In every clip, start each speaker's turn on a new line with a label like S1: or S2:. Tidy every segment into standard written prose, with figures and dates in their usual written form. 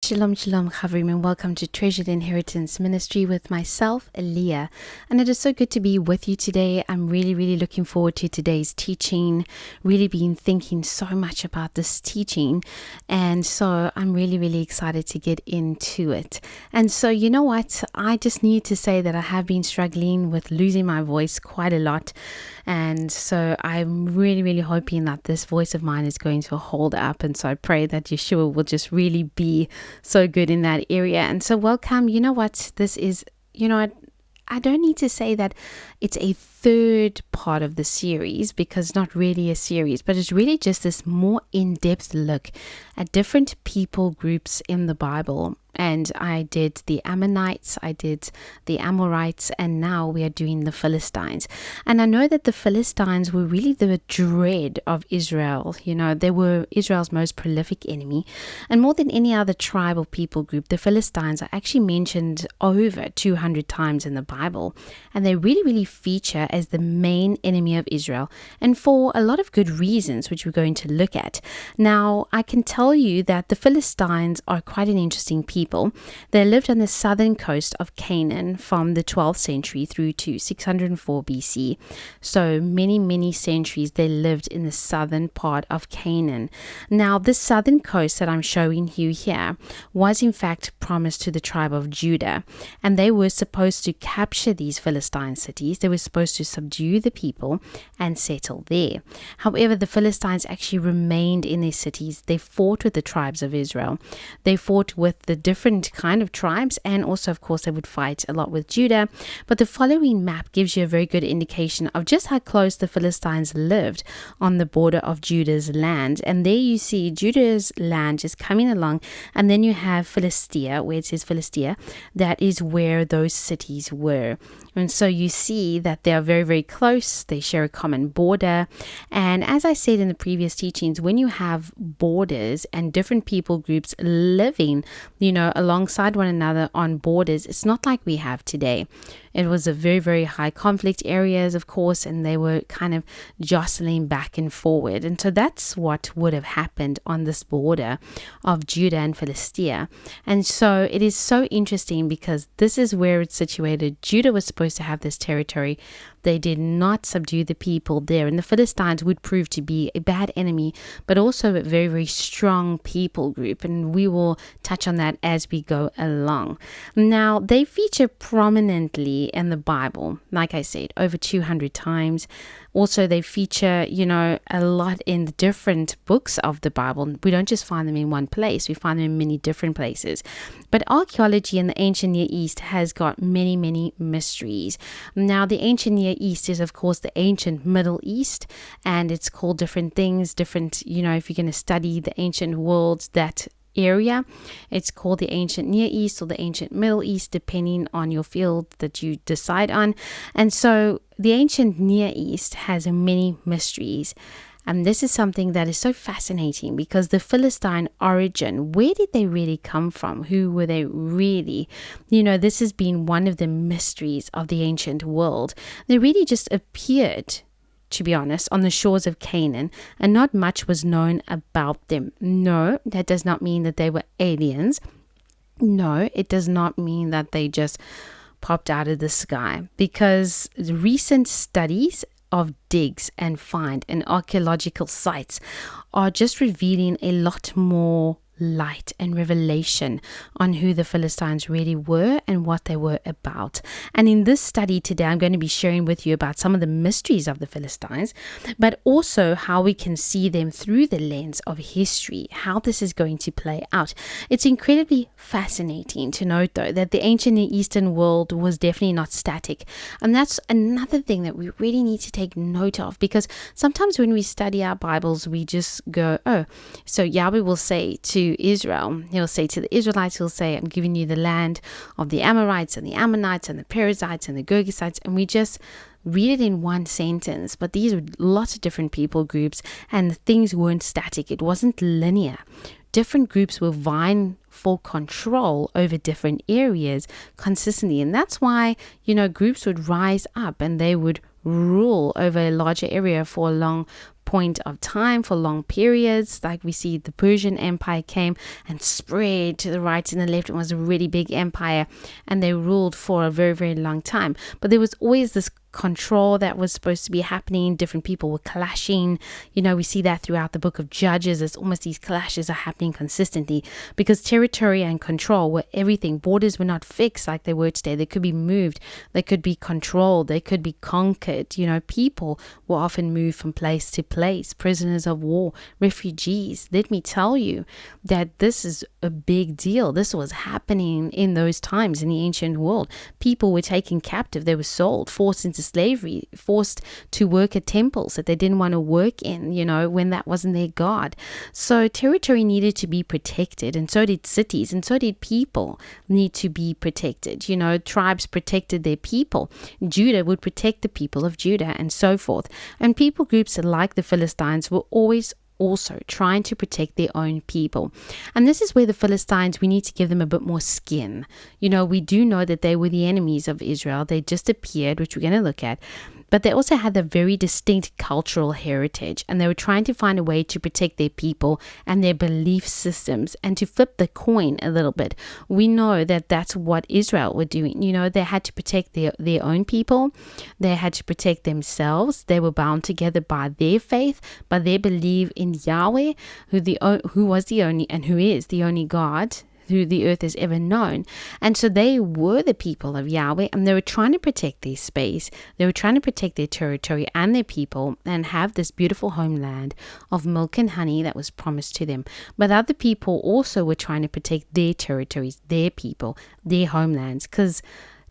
S1: Shalom, shalom, Chavrim, and welcome to Treasured Inheritance Ministry with myself, Aliyah. And it is so good to be with you today. I'm really looking forward to today's teaching. Really been thinking so much about this teaching. And so I'm really excited to get into it. And so, you know what? I just need to say that I have been struggling with losing my voice quite a lot. And so I'm really hoping that this voice of mine is going to hold up. And so I pray that Yeshua will just really be so good in that area. And so welcome. You know what this is, I don't need to say that it's a third part of the series, because it's not really a series, but it's really just this more in-depth look at different people groups in the Bible. And I did the Ammonites, I did the Amorites, and now we are doing the Philistines. And I know that the Philistines were really the dread of Israel. They were Israel's most prolific enemy. And more than any other tribe or people group, the Philistines are actually mentioned over 200 times in the Bible. And they really feature as the main enemy of Israel, and for a lot of good reasons, which we're going to look at. Now, I can tell you that the Philistines are quite an interesting people. They lived on the southern coast of Canaan from the 12th century through to 604 BC. So many centuries they lived in the southern part of Canaan. Now, this southern coast that I'm showing you here was in fact promised to the tribe of Judah, and they were supposed to capture these Philistine cities. They were supposed to subdue the people and settle there. However, the Philistines actually remained in their cities. They fought with the tribes of Israel. They fought with the different kind of tribes, and also, of course, they would fight a lot with Judah. But the following map gives you a very good indication of just how close the Philistines lived on the border of Judah's land. And there you see Judah's land just coming along, and then you have Philistia, where it says Philistia. That is where those cities were. And so you see that they are very close. They share a common border. And as I said in the previous teachings, when you have borders and different people groups living, alongside one another on borders, it's not like we have today. It was a very high conflict areas, of course, and they were kind of jostling back and forward. And so that's what would have happened on this border of Judah and Philistia. And so it is so interesting because this is where it's situated. Judah was supposed to have this territory. They did not subdue the people there. And the Philistines would prove to be a bad enemy, but also a very strong people group. And we will touch on that as we go along. Now, they feature prominently in the Bible, like I said, over 200 times. Also, they feature, a lot in the different books of the Bible. We don't just find them in one place. We find them in many different places. But archaeology in the ancient Near East has got many mysteries. Now, the ancient Near East is, of course, the ancient Middle East, and it's called different things, if you're going to study the ancient world, that area, it's called the ancient Near East or the ancient Middle East, depending on your field that you decide on. And so the ancient Near East has many mysteries. And this is something that is so fascinating because the Philistine origin, where did they really come from? Who were they really? This has been one of the mysteries of the ancient world. They really just appeared, to be honest, on the shores of Canaan, and not much was known about them. No, that does not mean that they were aliens. No, it does not mean that they just popped out of the sky, because recent studies of digs and find and archaeological sites are just revealing a lot more light and revelation on who the Philistines really were and what they were about. And in this study today, I'm going to be sharing with you about some of the mysteries of the Philistines, but also how we can see them through the lens of history, how this is going to play out. It's incredibly fascinating to note, though, that the ancient Near Eastern world was definitely not static. And that's another thing that we really need to take note of, because sometimes when we study our Bibles, we just go, so Yahweh will say to Israel, he'll say to the Israelites, he'll say, I'm giving you the land of the Amorites and the Ammonites and the Perizzites and the Girgashites, and we just read it in one sentence. But these are lots of different people groups, and things weren't static. It wasn't linear. Different groups were vying for control over different areas consistently, and that's why groups would rise up and they would rule over a larger area for a long point of time for long periods. Like we see the Persian Empire came and spread to the right and the left. It was a really big empire, and they ruled for a very, very long time. But there was always this control that was supposed to be happening. Different people were clashing. We see that throughout the book of Judges. It's almost these clashes are happening consistently because territory and control were everything. Borders were not fixed like they were today. They could be moved. They could be controlled. They could be conquered. People were often moved from place to place. Prisoners of war, refugees. Let me tell you that this is a big deal. This was happening in those times in the ancient world. People were taken captive. They were sold, forced into slavery, forced to work at temples that they didn't want to work in, when that wasn't their God. So territory needed to be protected, and so did cities, and so did people need to be protected. Tribes protected their people. Judah would protect the people of Judah, and so forth. And people groups like the Philistines were always also trying to protect their own people. And this is where the Philistines, we need to give them a bit more skin. We do know that they were the enemies of Israel. They just appeared, which we're going to look at. But they also had a very distinct cultural heritage, and they were trying to find a way to protect their people and their belief systems. And to flip the coin a little bit, we know that that's what Israel were doing. They had to protect their own people. They had to protect themselves. They were bound together by their faith, by their belief in Yahweh, who was the only and who is the only God who the earth has ever known. And so they were the people of Yahweh, and they were trying to protect their space. They were trying to protect their territory and their people and have this beautiful homeland of milk and honey that was promised to them. But other people also were trying to protect their territories, their people, their homelands, because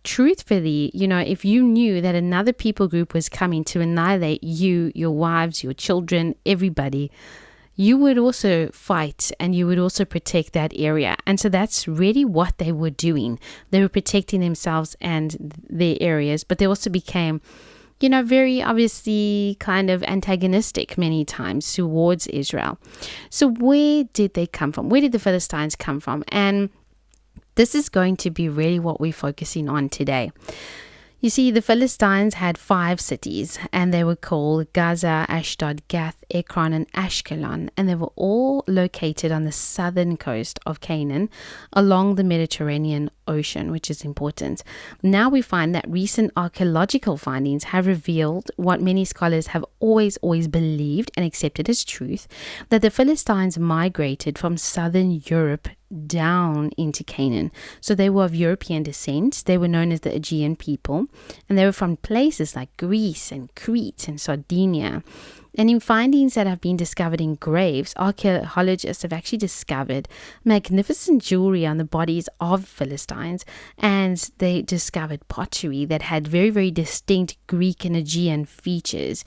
S1: truthfully, if you knew that another people group was coming to annihilate you, your wives, your children, everybody, you would also fight and you would also protect that area. And so that's really what they were doing. They were protecting themselves and their areas, but they also became, very obviously kind of antagonistic many times towards Israel. So where did they come from? Where did the Philistines come from? And this is going to be really what we're focusing on today. You see, the Philistines had 5 cities, and they were called Gaza, Ashdod, Gath, Ekron, and Ashkelon, and they were all located on the southern coast of Canaan along the Mediterranean Ocean, which is important. Now we find that recent archaeological findings have revealed what many scholars have always believed and accepted as truth, that the Philistines migrated from southern Europe down into Canaan. So they were of European descent. They were known as the Aegean people, and they were from places like Greece and Crete and Sardinia. And in findings that have been discovered in graves, archaeologists have actually discovered magnificent jewelry on the bodies of Philistines, and they discovered pottery that had very, very distinct Greek and Aegean features.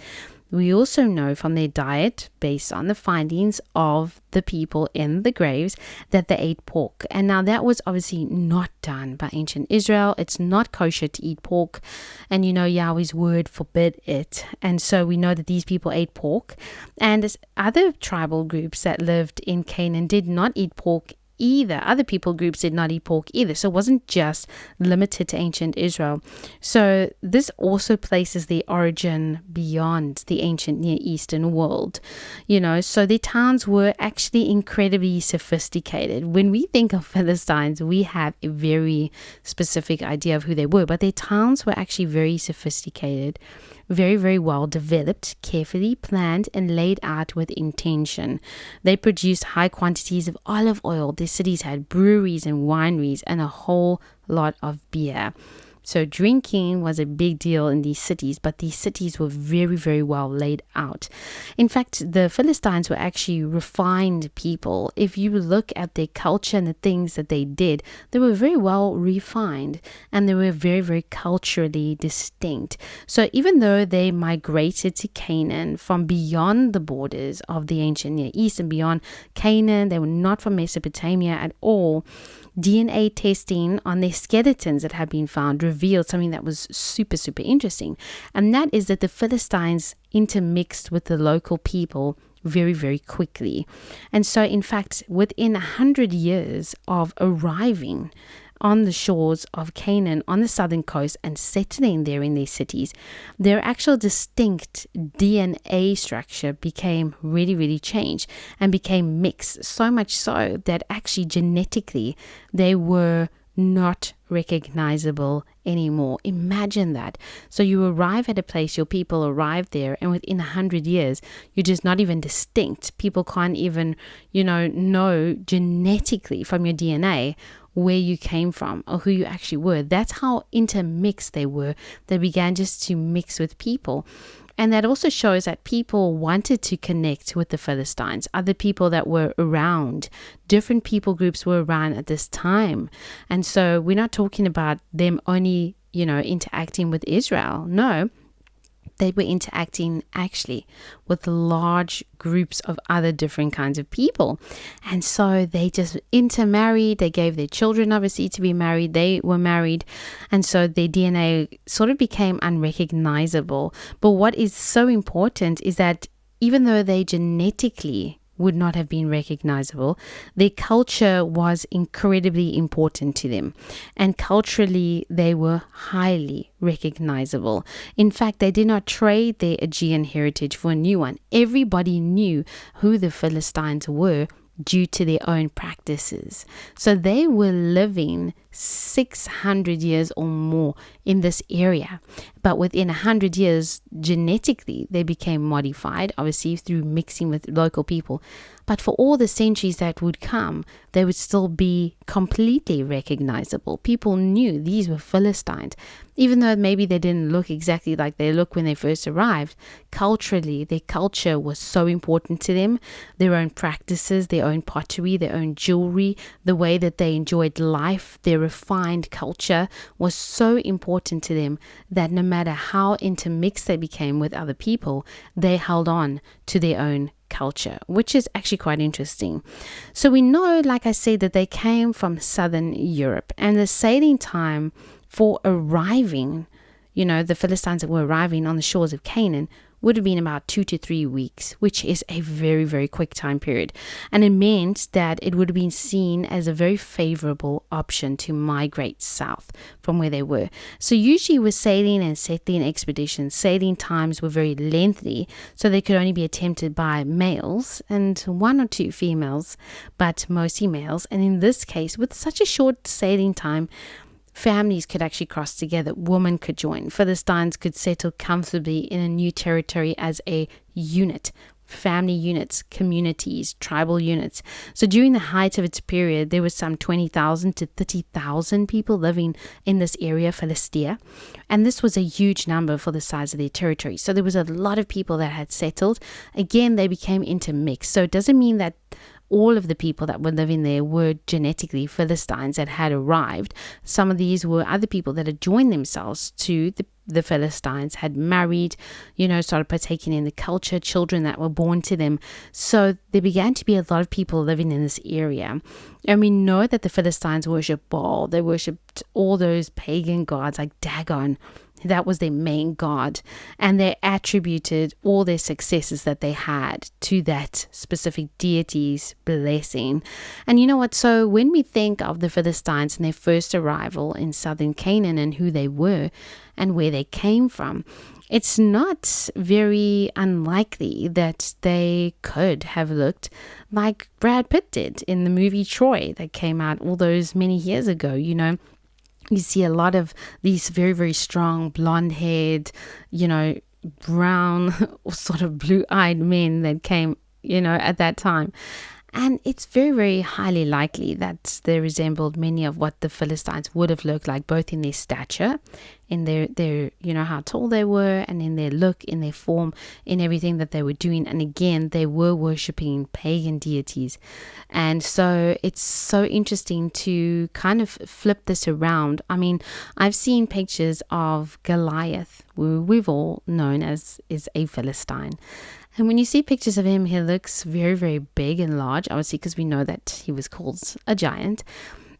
S1: We also know from their diet, based on the findings of the people in the graves, that they ate pork. And now that was obviously not done by ancient Israel. It's not kosher to eat pork. And Yahweh's word forbid it. And so we know that these people ate pork. And other tribal groups that lived in Canaan did not eat pork either. Other people groups did not eat pork either. So it wasn't just limited to ancient Israel. So this also places the origin beyond the ancient Near Eastern world. So their towns were actually incredibly sophisticated. When we think of Philistines, we have a very specific idea of who they were, but their towns were actually very sophisticated, very, very well developed, carefully planned, and laid out with intention. They produced high quantities of olive oil. Their cities had breweries and wineries and a whole lot of beer. So drinking was a big deal in these cities, but these cities were very, very well laid out. In fact, the Philistines were actually refined people. If you look at their culture and the things that they did, they were very well refined, and they were very, very culturally distinct. So even though they migrated to Canaan from beyond the borders of the ancient Near East and beyond Canaan, they were not from Mesopotamia at all. DNA testing on their skeletons that had been found revealed something that was super, super interesting. And that is that the Philistines intermixed with the local people very, very quickly. And so, in fact, within 100 years of arriving on the shores of Canaan on the southern coast and settling there in their cities, their actual distinct DNA structure became really, really changed and became mixed, so much so that actually genetically they were not recognizable anymore. Imagine that. So you arrive at a place, your people arrive there, and within 100 years, you're just not even distinct. People can't even, know genetically from your DNA where you came from or who you actually were. That's how intermixed they were. They began just to mix with people. And that also shows that people wanted to connect with the Philistines, other people that were around. Different people groups were around at this time. And so we're not talking about them only, interacting with Israel. No, they were interacting actually with large groups of other different kinds of people. And so they just intermarried. They gave their children obviously to be married. They were married. And so their DNA sort of became unrecognizable. But what is so important is that even though they genetically would not have been recognizable, their culture was incredibly important to them. And culturally, they were highly recognizable. In fact, they did not trade their Aegean heritage for a new one. Everybody knew who the Philistines were due to their own practices. So they were living 600 years or more in this area. But within 100 years, genetically, they became modified, obviously through mixing with local people. But for all the centuries that would come, they would still be completely recognizable. People knew these were Philistines. Even though maybe they didn't look exactly like they looked when they first arrived, culturally, their culture was so important to them. Their own practices, their own pottery, their own jewelry, the way that they enjoyed life, their refined culture was so important to them that no matter how intermixed they became with other people, they held on to their own culture, which is actually quite interesting. So we know, like I said, that they came from southern Europe, and the sailing time for arriving, the Philistines that were arriving on the shores of Canaan would have been about 2 to 3 weeks, which is a very, very quick time period. And it meant that it would have been seen as a very favorable option to migrate south from where they were. So usually with sailing and settling expeditions, sailing times were very lengthy, so they could only be attempted by males and 1 or 2 females, but mostly males. And in this case, with such a short sailing time, families could actually cross together. Women could join. Philistines could settle comfortably in a new territory as a unit. Family units, communities, tribal units. So during the height of its period, there was some 20,000 to 30,000 people living in this area, Philistia. And this was a huge number for the size of their territory. So there was a lot of people that had settled. Again, they became intermixed. So it doesn't mean that all of the people that were living there were genetically Philistines that had arrived. Some of these were other people that had joined themselves to the Philistines, had married, started partaking in the culture, children that were born to them. So there began to be a lot of people living in this area. And we know that the Philistines worshiped Baal. They worshipped all those pagan gods like Dagon. That was their main god. And they attributed all their successes that they had to that specific deity's blessing. And you know what? So when we think of the Philistines and their first arrival in southern Canaan and who they were and where they came from, it's not very unlikely that they could have looked like Brad Pitt did in the movie Troy that came out all those many years ago. You see a lot of these very, very strong, blonde-haired, brown, sort of blue-eyed men that came, at that time. And it's very, very highly likely that they resembled many of what the Philistines would have looked like, both in their stature, in their how tall they were, and in their look, in their form, in everything that they were doing. And again, they were worshipping pagan deities. And so it's so interesting to kind of flip this around. I mean, I've seen pictures of Goliath, who we've all known as is a Philistine. And when you see pictures of him, he looks very, very big and large, obviously, because we know that he was called a giant.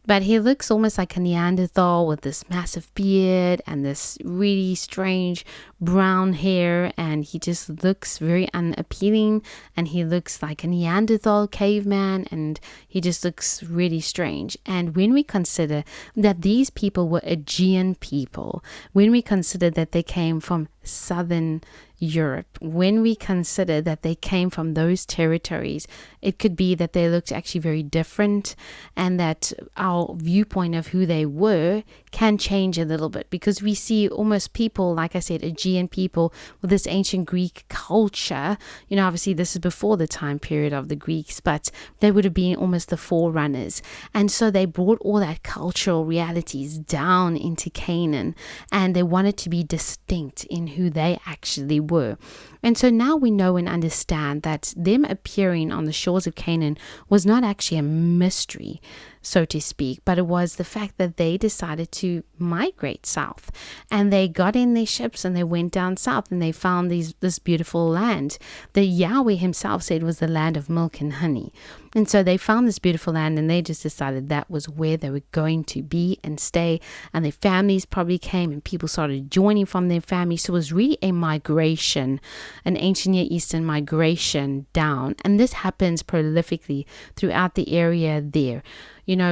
S1: but he looks almost like a Neanderthal with this massive beard and this really strange brown hair, and he just looks very unappealing, and he looks like a Neanderthal caveman, and he just looks really strange. And when we consider that these people were Aegean people, when we consider that they came from southern Europe, when we consider that they came from those territories, it could be that they looked actually very different, and that our viewpoint of who they were can change a little bit, because we see almost people, like I said, Aegean people with this ancient Greek culture. Obviously this is before the time period of the Greeks, but they would have been almost the forerunners. And so they brought all that cultural realities down into Canaan, and they wanted to be distinct in who they actually were. And so now we know and understand that them appearing on the shores of Canaan was not actually a mystery, so to speak, but it was the fact that they decided to migrate south, and they got in their ships and they went down south, and they found this beautiful land that Yahweh himself said was the land of milk and honey. And so they found this beautiful land, and they just decided that was where they were going to be and stay. And their families probably came, and people started joining from their families. So it was really a migration, an ancient Near Eastern migration down. And this happens prolifically throughout the area there.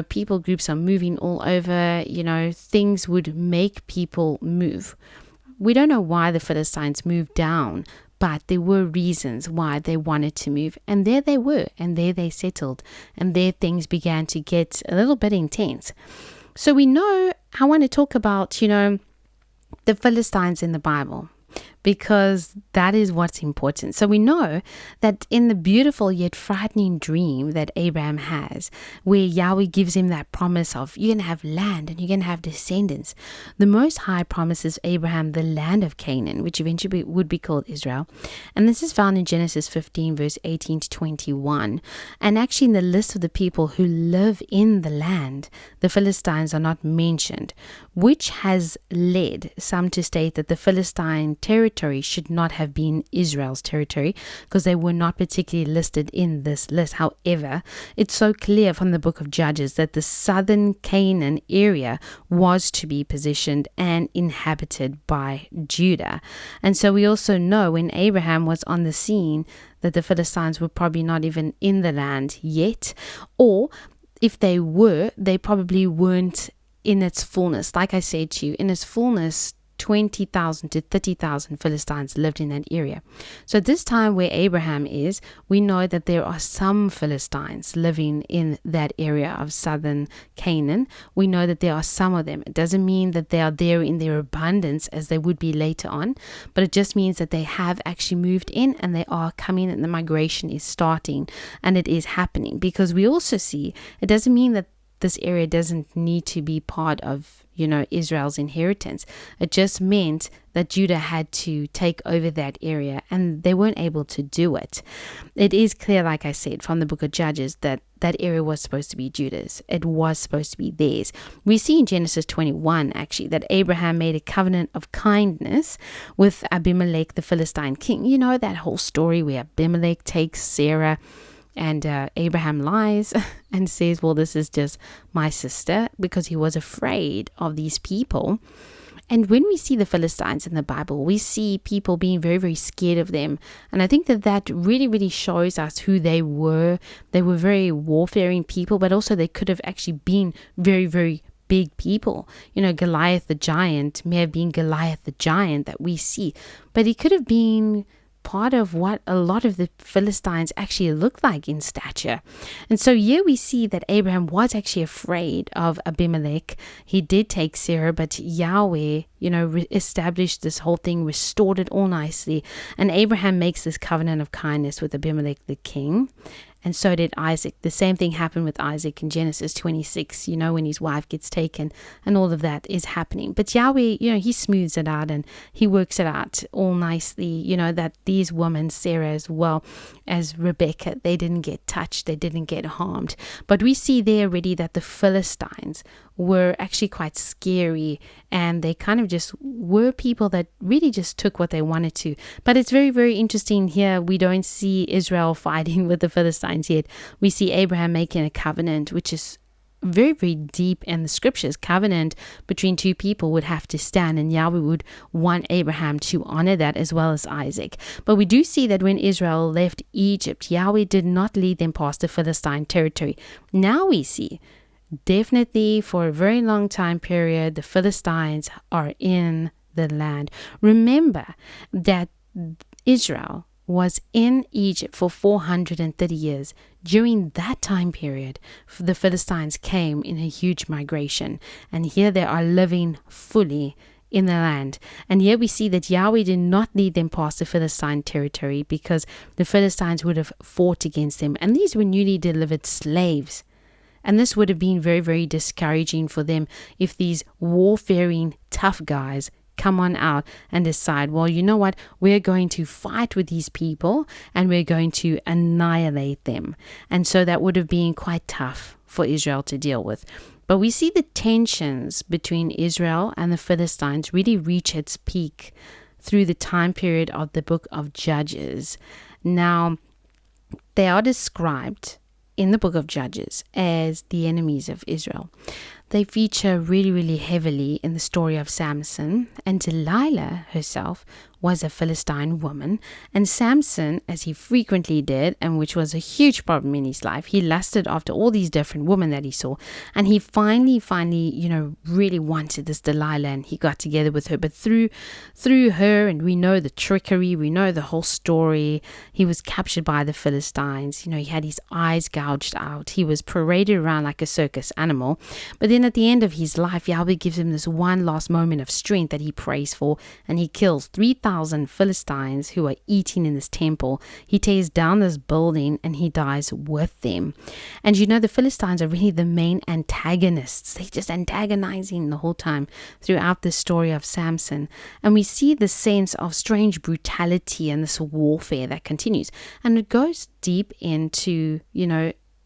S1: People groups are moving all over. Things would make people move. We don't know why the Philistines moved down, but there were reasons why they wanted to move. And there they were, and there they settled, and there things began to get a little bit intense. So we know, I want to talk about, the Philistines in the Bible, because that is what's important. So we know that in the beautiful yet frightening dream that Abraham has, where Yahweh gives him that promise of you're going to have land and you're going to have descendants, the Most High promises Abraham the land of Canaan, which eventually would be called Israel. And this is found in Genesis 15 verse 18 to 21. And actually in the list of the people who live in the land, the Philistines are not mentioned, which has led some to state that the Philistine territory should not have been Israel's territory, because they were not particularly listed in this list. However, it's so clear from the book of Judges that the southern Canaan area was to be positioned and inhabited by Judah. And so we also know when Abraham was on the scene that the Philistines were probably not even in the land yet, or if they were, they probably weren't in its fullness. Like I said to you, in its fullness, 20,000 to 30,000 Philistines lived in that area. So at this time where Abraham is, we know that there are some Philistines living in that area of southern Canaan. We know that there are some of them. It doesn't mean that they are there in their abundance as they would be later on, but it just means that they have actually moved in, and they are coming, and the migration is starting, and it is happening. Because we also see, it doesn't mean that this area doesn't need to be part of Israel's inheritance. It just meant that Judah had to take over that area, and they weren't able to do it. It is clear, like I said, from the book of Judges, that that area was supposed to be Judah's. It was supposed to be theirs. We see in Genesis 21, actually, that Abraham made a covenant of kindness with Abimelech, the Philistine king. That whole story where Abimelech takes Sarah, and Abraham lies and says, well, this is just my sister, because he was afraid of these people. And when we see the Philistines in the Bible, we see people being very, very scared of them. And I think that really, really shows us who they were. They were very warfaring people, but also they could have actually been very, very big people. Goliath the giant may have been Goliath the giant that we see, but he could have been part of what a lot of the Philistines actually looked like in stature. And so here we see that Abraham was actually afraid of Abimelech. He did take Sarah, but Yahweh, established this whole thing, restored it all nicely. And Abraham makes this covenant of kindness with Abimelech the king. And so did Isaac. The same thing happened with Isaac in Genesis 26, when his wife gets taken, and all of that is happening. But Yahweh, he smooths it out, and he works it out all nicely, that these women, Sarah as well as Rebecca, they didn't get touched, they didn't get harmed. But we see there already that the Philistines were actually quite scary, and they kind of just were people that really just took what they wanted to. But it's very, very interesting here. We don't see Israel fighting with the Philistines yet. We see Abraham making a covenant, which is very, very deep in the scriptures. Covenant between two people would have to stand, and Yahweh would want Abraham to honor that as well as Isaac. But we do see that when Israel left Egypt, Yahweh did not lead them past the Philistine territory. Now we see definitely for a very long time period, the Philistines are in the land. Remember that Israel was in Egypt for 430 years. During that time period, the Philistines came in a huge migration, and here they are living fully in the land. And here we see that Yahweh did not lead them past the Philistine territory because the Philistines would have fought against them, and these were newly delivered slaves. And this would have been very, very discouraging for them if these warfaring tough guys come on out and decide, well, you know what, we're going to fight with these people and we're going to annihilate them. And so that would have been quite tough for Israel to deal with. But we see the tensions between Israel and the Philistines really reach its peak through the time period of the book of Judges. Now, they are described in the book of Judges as the enemies of Israel. They feature really, really heavily in the story of Samson, and Delilah herself was a Philistine woman, and Samson, as he frequently did, and which was a huge problem in his life, he lusted after all these different women that he saw, and he finally, really wanted this Delilah, and he got together with her. But through her, and we know the trickery, we know the whole story, he was captured by the Philistines. He had his eyes gouged out, he was paraded around like a circus animal. But then at the end of his life, Yahweh gives him this one last moment of strength that he prays for, and he kills 3,000 Philistines who are eating in this temple. He tears down this building and he dies with them. And the Philistines are really the main antagonists. They're just antagonizing the whole time throughout the story of Samson. And we see the sense of strange brutality and this warfare that continues. And it goes deep into,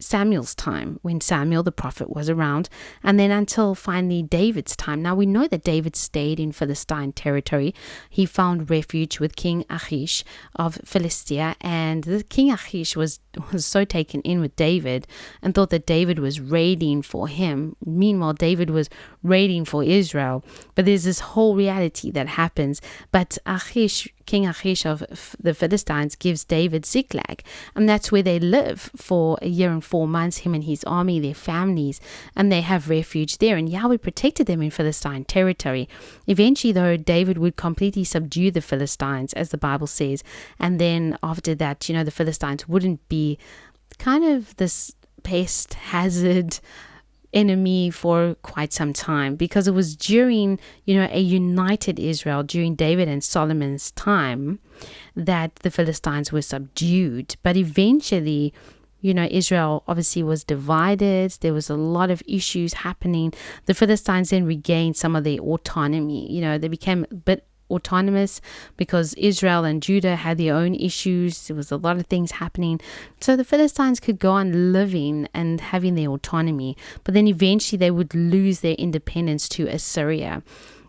S1: Samuel's time, when Samuel the prophet was around, and then until finally David's time. Now we know that David stayed in Philistine territory. He found refuge with King Achish of Philistia, and the King Achish was so taken in with David and thought that David was raiding for him. Meanwhile, David was raiding for Israel. But there's this whole reality that happens. But King Achish of the Philistines gives David Ziklag, and that's where they live for a year and 4 months, him and his army, their families, and they have refuge there, and Yahweh protected them in Philistine territory. Eventually, though, David would completely subdue the Philistines, as the Bible says, and then after that, the Philistines wouldn't be kind of this pest hazard enemy for quite some time, because it was during a united Israel during David and Solomon's time that the Philistines were subdued. But eventually Israel obviously was divided. There was a lot of issues happening. The Philistines then regained some of their autonomy. They became a bit autonomous because Israel and Judah had their own issues. There was a lot of things happening. So the Philistines could go on living and having their autonomy. But then eventually they would lose their independence to Assyria.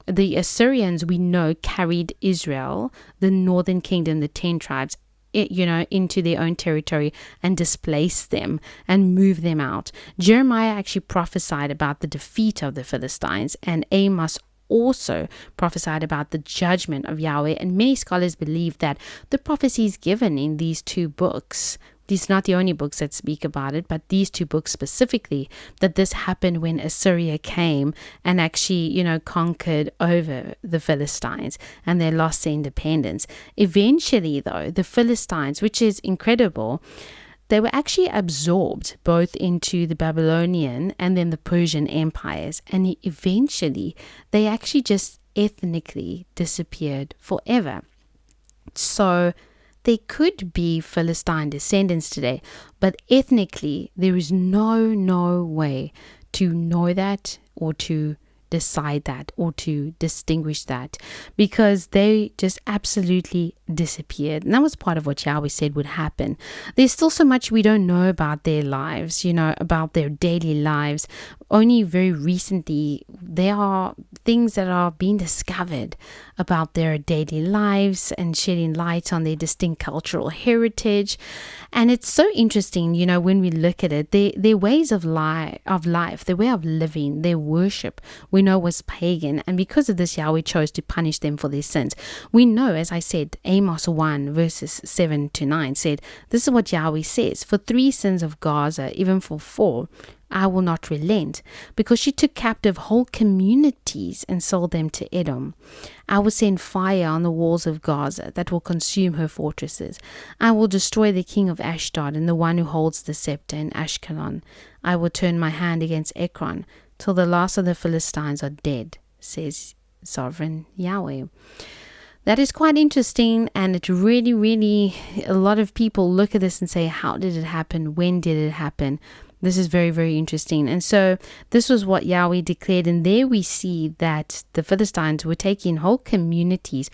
S1: The Assyrians, we know, carried Israel, the northern kingdom, the 10 tribes, into their own territory and displace them and move them out. Jeremiah actually prophesied about the defeat of the Philistines, and Amos also prophesied about the judgment of Yahweh. And many scholars believe that the prophecies given in these two books, these are not the only books that speak about it, but these two books specifically, that this happened when Assyria came and actually, conquered over the Philistines, and they lost their independence. Eventually, though, the Philistines, which is incredible, they were actually absorbed both into the Babylonian and then the Persian empires, and eventually they actually just ethnically disappeared forever. So there could be Philistine descendants today, but ethnically there is no way to know that or to decide that or to distinguish that, because they just absolutely disappeared. And that was part of what Yahweh said would happen. There's still so much we don't know about their lives, about their daily lives. only very recently, there are things that are being discovered about their daily lives and shedding light on their distinct cultural heritage. And it's so interesting, when we look at it, their ways of life, their way of living, their worship, we know was pagan. And because of this, Yahweh chose to punish them for their sins. We know, as I said, Amos 1 verses 7 to 9 said, this is what Yahweh says, for 3 sins of Gaza, even for 4, I will not relent, because she took captive whole communities and sold them to Edom. I will send fire on the walls of Gaza that will consume her fortresses. I will destroy the king of Ashdod and the one who holds the scepter in Ashkelon. I will turn my hand against Ekron till the last of the Philistines are dead, says sovereign Yahweh. That is quite interesting, and it really, really, a lot of people look at this and say, how did it happen? When did it happen? This is very, very interesting. And so this was what Yahweh declared. And there we see that the Philistines were taking whole communities.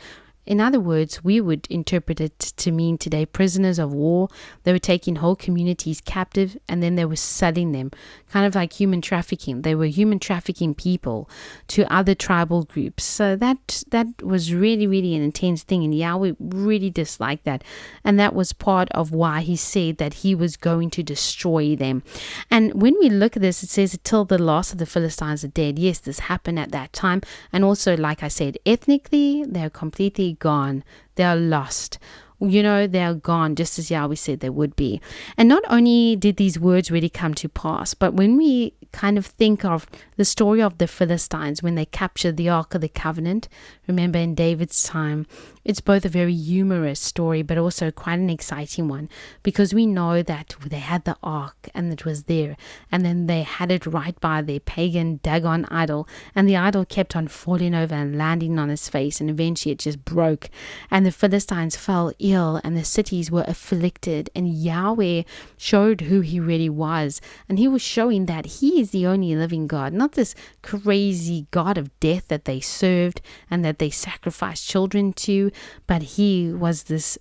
S1: In other words, we would interpret it to mean today prisoners of war. They were taking whole communities captive, and then they were selling them, kind of like human trafficking. They were human trafficking people to other tribal groups. So that was really, really an intense thing, and Yahweh really disliked that. And that was part of why he said that he was going to destroy them. And when we look at this, it says, till the last of the Philistines are dead. Yes, this happened at that time. And also, like I said, ethnically, they're completely gone. They are lost. They are gone, just as Yahweh said they would be. And not only did these words really come to pass, but when we kind of think of the story of the Philistines when they captured the Ark of the Covenant, remember in David's time, it's both a very humorous story, but also quite an exciting one, because we know that they had the Ark and it was there, and then they had it right by their pagan Dagon idol, and the idol kept on falling over and landing on his face, and eventually it just broke, and the Philistines fell ill, and the cities were afflicted, and Yahweh showed who he really was, and he was showing that he is the only living God, not this crazy God of death that they served and that they sacrificed children to, but he was this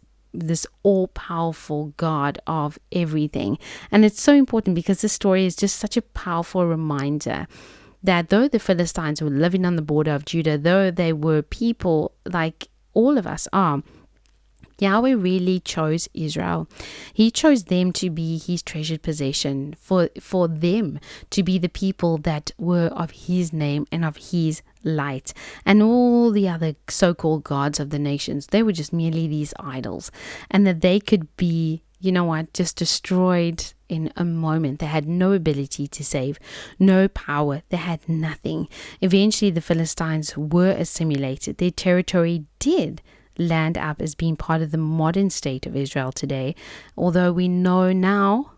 S1: all-powerful God of everything. And it's so important because this story is just such a powerful reminder that though the Philistines were living on the border of Judah, though they were people like all of us are, Yahweh really chose Israel. He chose them to be his treasured possession, for them to be the people that were of his name and of his light. And all the other so-called gods of the nations, they were just merely these idols. And that they could be, just destroyed in a moment. They had no ability to save, no power. They had nothing. Eventually, the Philistines were assimilated. Their territory did land up as being part of the modern state of Israel today, although we know now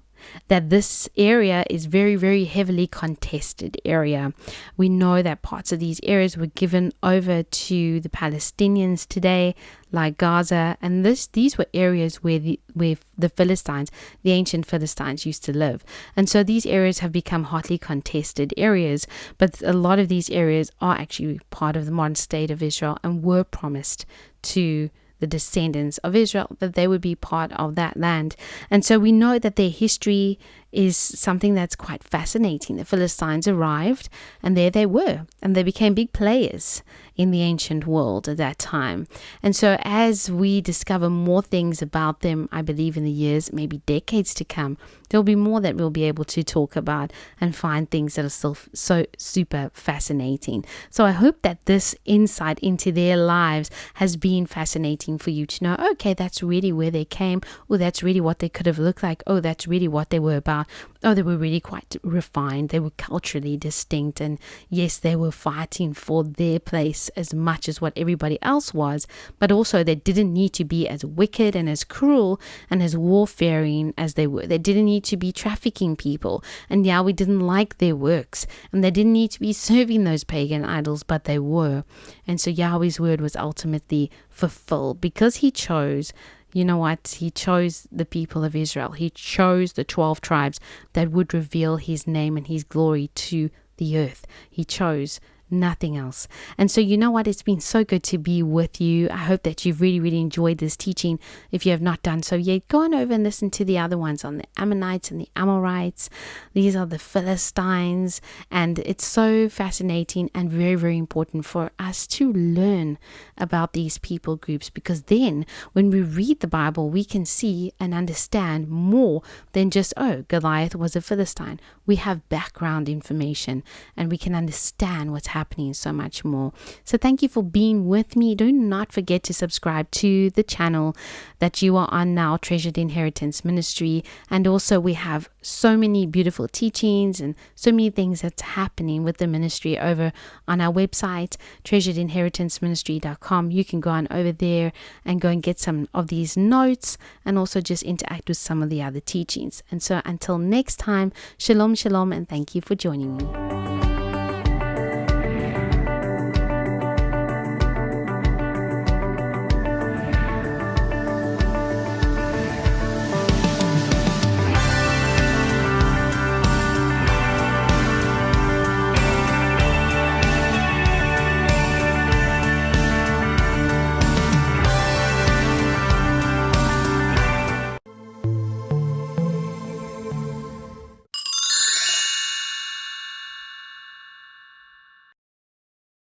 S1: that this area is very, very heavily contested area. We know that parts of these areas were given over to the Palestinians today, like Gaza, and these were areas where the Philistines, the ancient Philistines, used to live. And so these areas have become hotly contested areas, but a lot of these areas are actually part of the modern state of Israel and were promised to the descendants of Israel, that they would be part of that land. And so we know that their history is something that's quite fascinating. The Philistines arrived, and there they were, and they became big players in the ancient world at that time. And so as we discover more things about them, I believe in the years, maybe decades to come, there'll be more that we'll be able to talk about and find things that are still so super fascinating. So I hope that this insight into their lives has been fascinating for you to know, okay, that's really where they came. Oh, that's really what they could have looked like. Oh, that's really what they were about. Oh, they were really quite refined. They were culturally distinct. And yes, they were fighting for their place as much as what everybody else was. But also they didn't need to be as wicked and as cruel and as warfaring as they were. They didn't need to be trafficking people. And Yahweh didn't like their works. And they didn't need to be serving those pagan idols, but they were. And so Yahweh's word was ultimately fulfilled because he chose, he chose the people of Israel. He chose the 12 tribes that would reveal his name and his glory to the earth. He chose nothing else. And so, you know what? It's been so good to be with you. I hope that you've really, really enjoyed this teaching. If you have not done so yet, go on over and listen to the other ones on the Ammonites and the Amorites. These are the Philistines. And it's so fascinating and very, very important for us to learn about these people groups, because then when we read the Bible, we can see and understand more than just, oh, Goliath was a Philistine. We have background information and we can understand what's happening so much more. So thank you for being with me. Do not forget to subscribe to the channel that you are on now, Treasured Inheritance Ministry. And also we have so many beautiful teachings and so many things that's happening with the ministry over on our website, treasuredinheritanceministry.com. You can go on over there and go and get some of these notes and also just interact with some of the other teachings. And so until next time, shalom, shalom, and thank you for joining me.